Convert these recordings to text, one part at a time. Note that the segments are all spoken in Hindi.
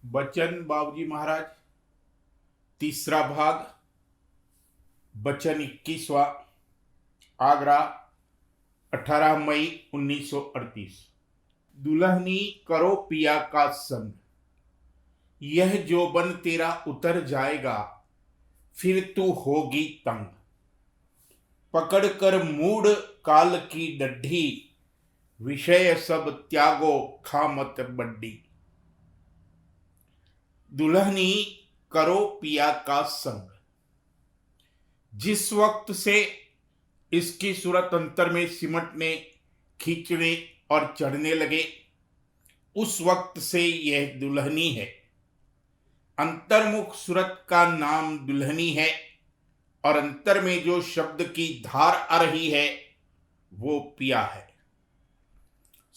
बच्चन बाबूजी महाराज, तीसरा भाग। बच्चन 21वां। आगरा, 18 मई 1938। दुल्हनी करो पिया का संग, यह जोबन तेरा उतर जाएगा, फिर तू होगी तंग। पकड़ कर मूड काल की डड्ढी, विषय सब त्यागो खामत बड्डी। दुल्हनी करो पिया का संग। जिस वक्त से इसकी सूरत अंतर में सिमटने, खींचने और चढ़ने लगे, उस वक्त से यह दुल्हनी है। अंतर्मुख सूरत का नाम दुल्हनी है और अंतर में जो शब्द की धार आ रही है वो पिया है।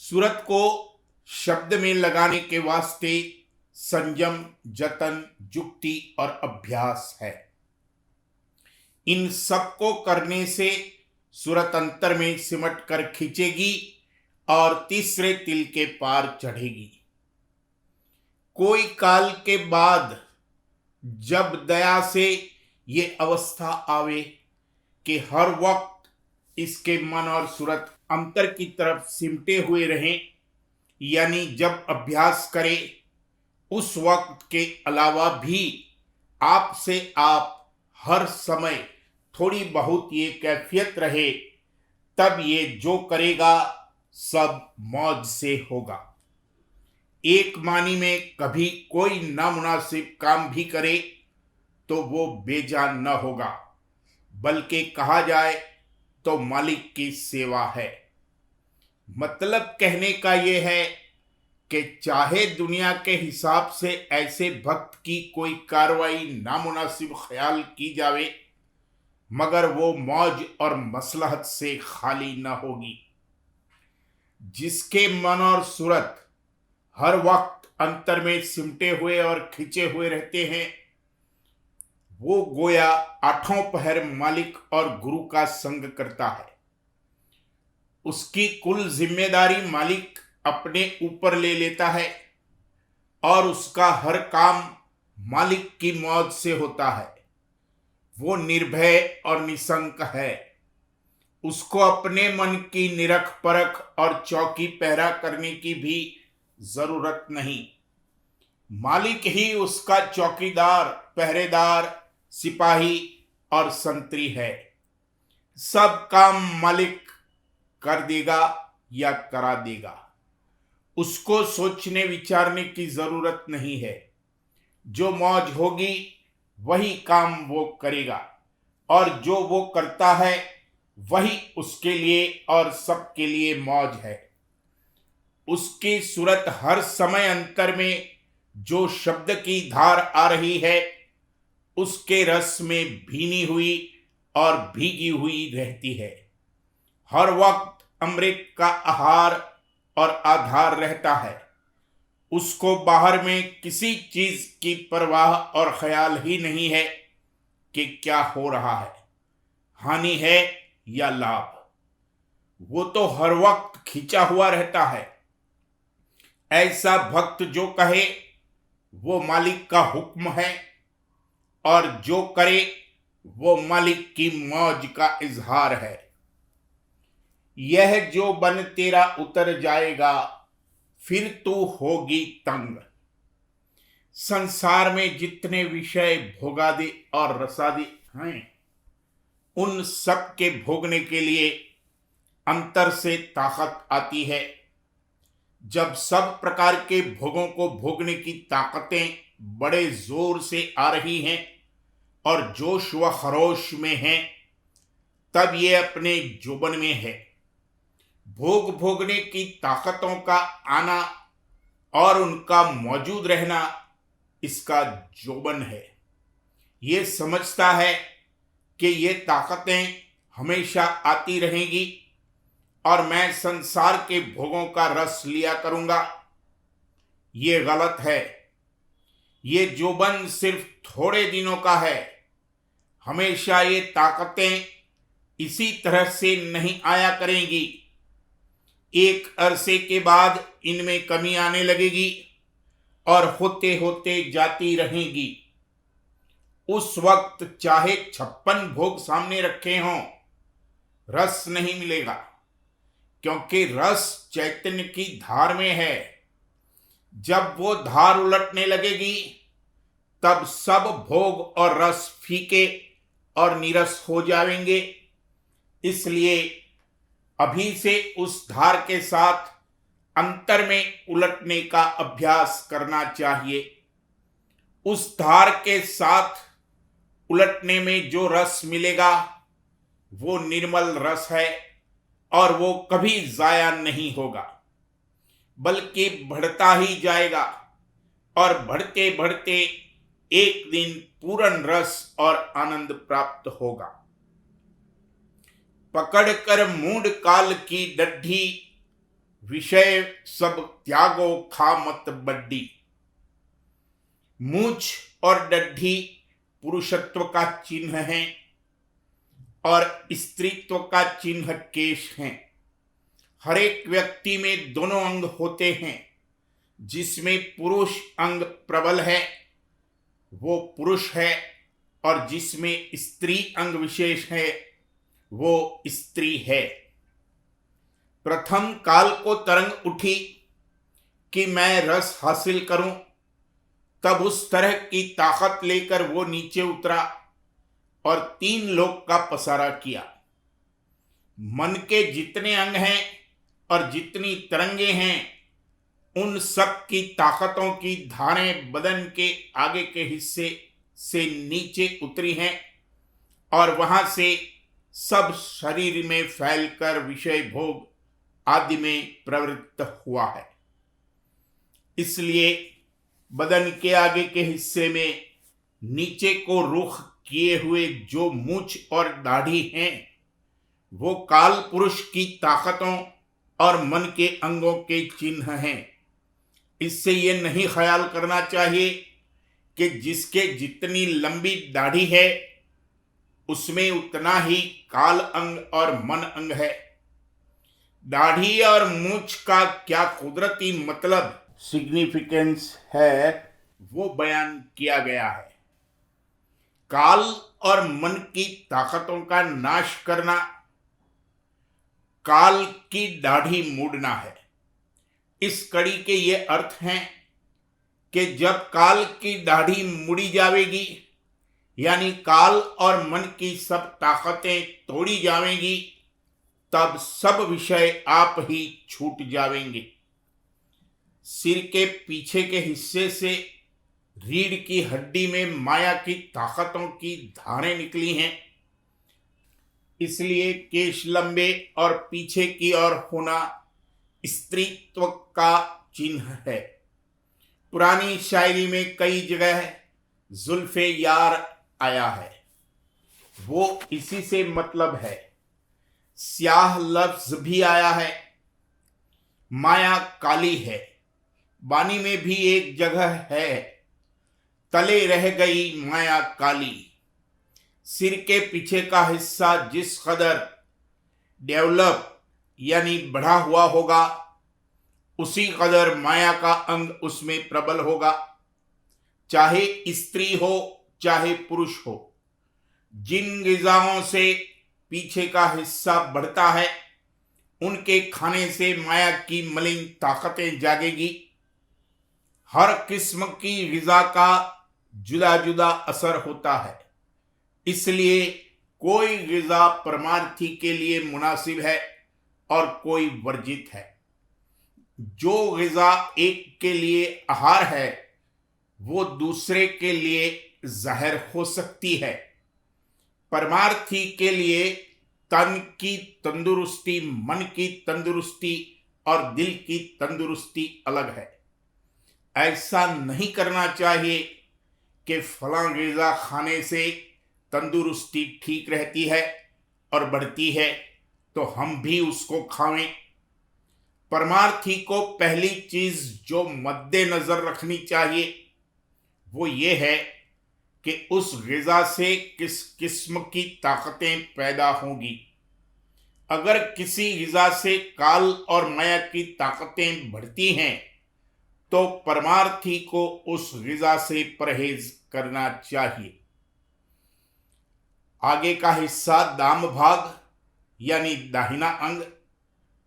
सूरत को शब्द में लगाने के वास्ते संयम, जतन, युक्ति और अभ्यास है। इन सब को करने से सूरत अंतर में सिमट कर खींचेगी और तीसरे तिल के पार चढ़ेगी। कोई काल के बाद जब दया से ये अवस्था आवे कि हर वक्त इसके मन और सूरत अंतर की तरफ सिमटे हुए रहें, यानी जब अभ्यास करे उस वक्त के अलावा भी आपसे आप हर समय थोड़ी बहुत ये कैफियत रहे, तब ये जो करेगा सब मौज से होगा। एक मानी में कभी कोई नामुनासिब काम भी करे तो वो बेजान न होगा, बल्कि कहा जाए तो मालिक की सेवा है। मतलब कहने का ये है कि चाहे दुनिया के हिसाब से ऐसे भक्त की कोई कार्रवाई नामुनासिब ख्याल की जावे, मगर वो मौज और मसलहत से खाली न होगी। जिसके मन और सूरत हर वक्त अंतर में सिमटे हुए और खिंचे हुए रहते हैं, वो गोया आठों पहर मालिक और गुरु का संग करता है। उसकी कुल जिम्मेदारी मालिक अपने ऊपर ले लेता है और उसका हर काम मालिक की मौज से होता है। वो निर्भय और निशंक है। उसको अपने मन की निरख परख और चौकी पहरा करने की भी जरूरत नहीं। मालिक ही उसका चौकीदार, पहरेदार, सिपाही और संतरी है। सब काम मालिक कर देगा या करा देगा। उसको सोचने विचारने की जरूरत नहीं है। जो मौज होगी वही काम वो करेगा और जो वो करता है वही उसके लिए और सबके लिए मौज है। उसकी सूरत हर समय अंतर में जो शब्द की धार आ रही है, उसके रस में भीनी हुई और भीगी हुई रहती है। हर वक्त अमृत का आहार और आधार रहता है। उसको बाहर में किसी चीज की परवाह और ख्याल ही नहीं है कि क्या हो रहा है, हानि है या लाभ। वो तो हर वक्त खींचा हुआ रहता है। ऐसा भक्त जो कहे वो मालिक का हुक्म है और जो करे वो मालिक की मौज का इजहार है। यह जो बन तेरा उतर जाएगा, फिर तू होगी तंग। संसार में जितने विषय भोगादि और रसादि हैं, उन सब के भोगने के लिए अंतर से ताकत आती है। जब सब प्रकार के भोगों को भोगने की ताकतें बड़े जोर से आ रही हैं और जोश व खरोश में हैं, तब ये अपने जोबन में है। भोग भोगने की ताकतों का आना और उनका मौजूद रहना इसका जोबन है। ये समझता है कि ये ताकतें हमेशा आती रहेंगी और मैं संसार के भोगों का रस लिया करूंगा। ये गलत है। ये जोबन सिर्फ थोड़े दिनों का है। हमेशा ये ताकतें इसी तरह से नहीं आया करेंगी। एक अरसे के बाद इनमें कमी आने लगेगी और होते होते जाती रहेंगी। उस वक्त चाहे 56 भोग सामने रखे हों, रस नहीं मिलेगा, क्योंकि रस चैतन्य की धार में है। जब वो धार उलटने लगेगी तब सब भोग और रस फीके और नीरस हो जाएंगे। इसलिए अभी से उस धार के साथ अंतर में उलटने का अभ्यास करना चाहिए। उस धार के साथ उलटने में जो रस मिलेगा वो निर्मल रस है और वो कभी जाया नहीं होगा, बल्कि बढ़ता ही जाएगा और बढ़ते बढ़ते एक दिन पूर्ण रस और आनंद प्राप्त होगा। पकड़कर मूड काल की डड्ढी, विषय सब त्यागो खा मत बड्डी। मूछ और डड्ढी पुरुषत्व का चिन्ह है और स्त्रीत्व का चिन्ह केश है। हर एक व्यक्ति में दोनों अंग होते हैं। जिसमें पुरुष अंग प्रबल है वो पुरुष है, और जिसमें स्त्री अंग विशेष है वो स्त्री है। प्रथम काल को तरंग उठी कि मैं रस हासिल करूं, तब उस तरह की ताकत लेकर वो नीचे उतरा और 3 लोक का पसारा किया। मन के जितने अंग हैं और जितनी तरंगे हैं, उन सब की ताकतों की धारें बदन के आगे के हिस्से से नीचे उतरी हैं और वहां से सब शरीर में फैलकर विषय भोग आदि में प्रवृत्त हुआ है। इसलिए बदन के आगे के हिस्से में नीचे को रुख किए हुए जो मूछ और दाढ़ी हैं, वो काल पुरुष की ताकतों और मन के अंगों के चिन्ह हैं। इससे ये नहीं ख्याल करना चाहिए कि जिसके जितनी लंबी दाढ़ी है उसमें उतना ही काल अंग और मन अंग है। दाढ़ी और मूछ का क्या कुदरती मतलब सिग्निफिकेंस है वो बयान किया गया है। काल और मन की ताकतों का नाश करना काल की दाढ़ी मूडना है। इस कड़ी के ये अर्थ हैं कि जब काल की दाढ़ी मुड़ी जाएगी, यानी काल और मन की सब ताकतें तोड़ी जाएंगी, तब सब विषय आप ही छूट जाएंगे। सिर के पीछे के हिस्से से रीढ़ की हड्डी में माया की ताकतों की धारें निकली हैं। इसलिए केश लंबे और पीछे की ओर होना स्त्रीत्व का चिन्ह है। पुरानी शायरी में कई जगह जुल्फे यार आया है, वो इसी से मतलब है। स्याह लफ्ज भी आया है। माया काली है। बानी में भी एक जगह है, तले रह गई माया काली। सिर के पीछे का हिस्सा जिस कदर डेवलप यानी बढ़ा हुआ होगा, उसी कदर माया का अंग उसमें प्रबल होगा। चाहे स्त्री हो चाहे पुरुष हो, जिन ग़िज़ाओं से पीछे का हिस्सा बढ़ता है उनके खाने से माया की मलिन ताकतें जागेगी। हर किस्म की ग़िज़ा का जुदा जुदा असर होता है। इसलिए कोई ग़िज़ा परमार्थी के लिए मुनासिब है और कोई वर्जित है। जो ग़िज़ा एक के लिए आहार है वो दूसरे के लिए जहर हो सकती है। परमार्थी के लिए तन की तंदुरुस्ती, मन की तंदुरुस्ती और दिल की तंदुरुस्ती अलग है। ऐसा नहीं करना चाहिए कि फलां ग़िज़ा खाने से तंदुरुस्ती ठीक रहती है और बढ़ती है तो हम भी उसको खाएं। परमार्थी को पहली चीज जो मद्देनजर रखनी चाहिए वो ये है कि उस ग़िज़ा से किस किस्म की ताकतें पैदा होंगी। अगर किसी ग़िज़ा से काल और माया की ताकतें बढ़ती हैं तो परमार्थी को उस ग़िज़ा से परहेज करना चाहिए। आगे का हिस्सा दाम भाग यानी दाहिना अंग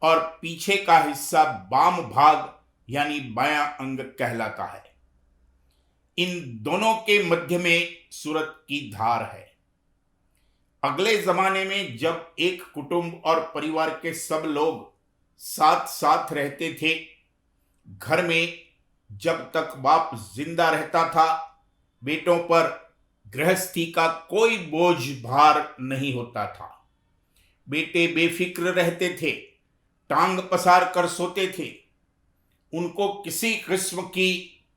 और पीछे का हिस्सा बाम भाग यानी बायां अंग कहलाता है। इन दोनों के मध्य में सूरत की धार है। अगले जमाने में जब एक कुटुंब और परिवार के सब लोग साथ साथ रहते थे, घर में जब तक बाप जिंदा रहता था, बेटों पर गृहस्थी का कोई बोझ भार नहीं होता था। बेटे बेफिक्र रहते थे, टांग पसार कर सोते थे। उनको किसी किस्म की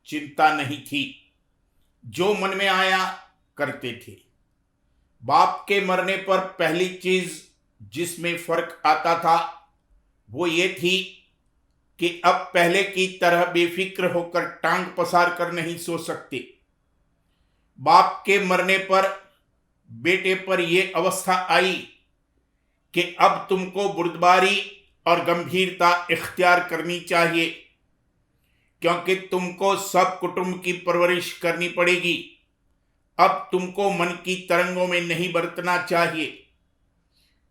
चिंता नहीं थी, जो मन में आया करते थे। बाप के मरने पर पहली चीज जिसमें फर्क आता था वो ये थी कि अब पहले की तरह बेफिक्र होकर टांग पसार कर नहीं सो सकते। बाप के मरने पर बेटे पर यह अवस्था आई कि अब तुमको बुर्दबारी और गंभीरता इख्तियार करनी चाहिए, क्योंकि तुमको सब कुटुंब की परवरिश करनी पड़ेगी। अब तुमको मन की तरंगों में नहीं बरतना चाहिए।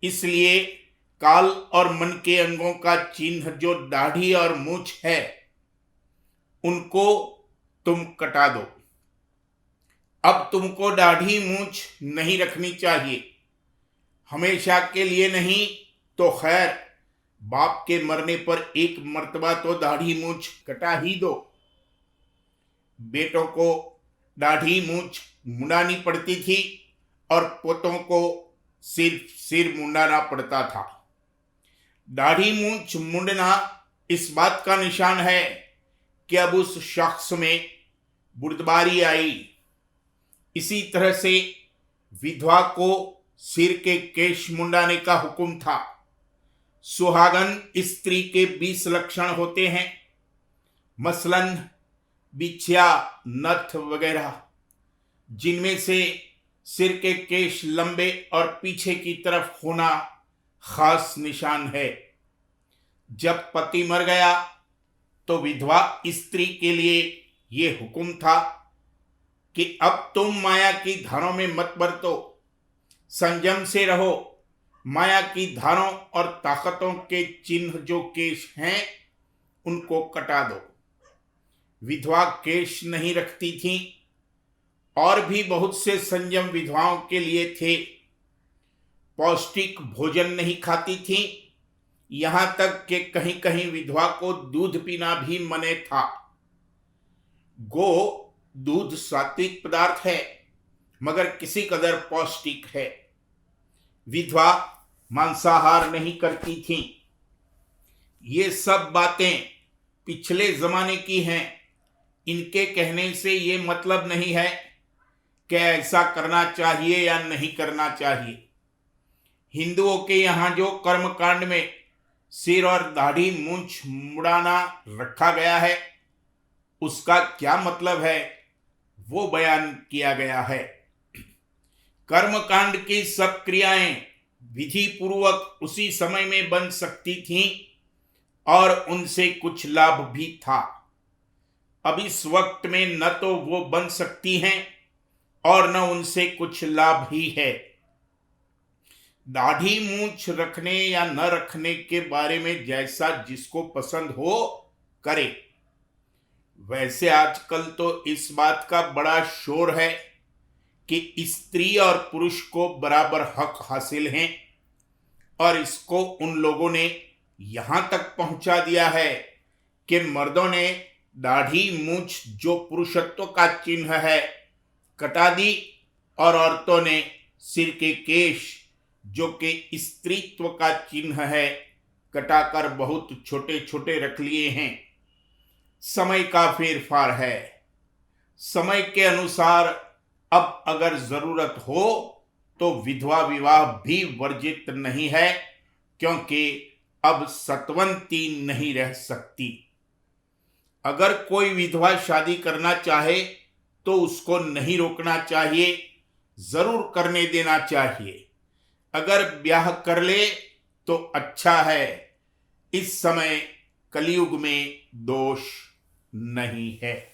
इसलिए काल और मन के अंगों का चिन्ह जो दाढ़ी और मूछ है, उनको तुम कटा दो। अब तुमको दाढ़ी मूछ नहीं रखनी चाहिए, हमेशा के लिए नहीं तो खैर, बाप के मरने पर एक मर्तबा तो दाढ़ी मूछ कटा ही दो। बेटों को दाढ़ी मूछ मुंडानी पड़ती थी और पोतों को सिर्फ सिर मुंडाना पड़ता था। दाढ़ी मूछ मुंडना इस बात का निशान है कि अब उस शख्स में बुर्दबारी आई। इसी तरह से विधवा को सिर के केश मुंडाने का हुक्म था। सुहागन स्त्री के 20 लक्षण होते हैं, मसलन बिछिया, नथ वगैरह, जिनमें से सिर के केश लंबे और पीछे की तरफ होना खास निशान है। जब पति मर गया तो विधवा स्त्री के लिए यह हुक्म था कि अब तुम माया की धारों में मत बरतो, संयम से रहो। माया की धारों और ताकतों के चिन्ह जो केश हैं, उनको कटा दो। विधवा केश नहीं रखती थीं। और भी बहुत से संयम विधवाओं के लिए थे। पौष्टिक भोजन नहीं खाती थीं, यहां तक कि कहीं कहीं विधवा को दूध पीना भी मने था। गो दूध सात्विक पदार्थ है, मगर किसी कदर पौष्टिक है। विधवा मांसाहार नहीं करती थीं। ये सब बातें पिछले जमाने की हैं। इनके कहने से ये मतलब नहीं है कि ऐसा करना चाहिए या नहीं करना चाहिए। हिंदुओं के यहाँ जो कर्म कांड में सिर और दाढ़ी मूंछ मुड़ाना रखा गया है, उसका क्या मतलब है वो बयान किया गया है। कर्म कांड की सब क्रियाएं विधि पूर्वक उसी समय में बन सकती थीं और उनसे कुछ लाभ भी था। अब इस वक्त में न तो वो बन सकती हैं और न उनसे कुछ लाभ ही है। दाढ़ी मूंछ रखने या न रखने के बारे में जैसा जिसको पसंद हो करे। वैसे आजकल तो इस बात का बड़ा शोर है कि स्त्री और पुरुष को बराबर हक हासिल हैं, और इसको उन लोगों ने यहां तक पहुंचा दिया है कि मर्दों ने दाढ़ी मूंछ जो पुरुषत्व का चिन्ह है कटा दी, और औरतों ने सिर के केश जो कि स्त्रीत्व का चिन्ह है कटाकर बहुत छोटे छोटे रख लिए हैं। समय का फेरफार है। समय के अनुसार अब अगर जरूरत हो तो विधवा विवाह भी वर्जित नहीं है, क्योंकि अब सतवंती नहीं रह सकती। अगर कोई विधवा शादी करना चाहे तो उसको नहीं रोकना चाहिए, जरूर करने देना चाहिए। अगर ब्याह कर ले तो अच्छा है। इस समय कलयुग में दोष नहीं है।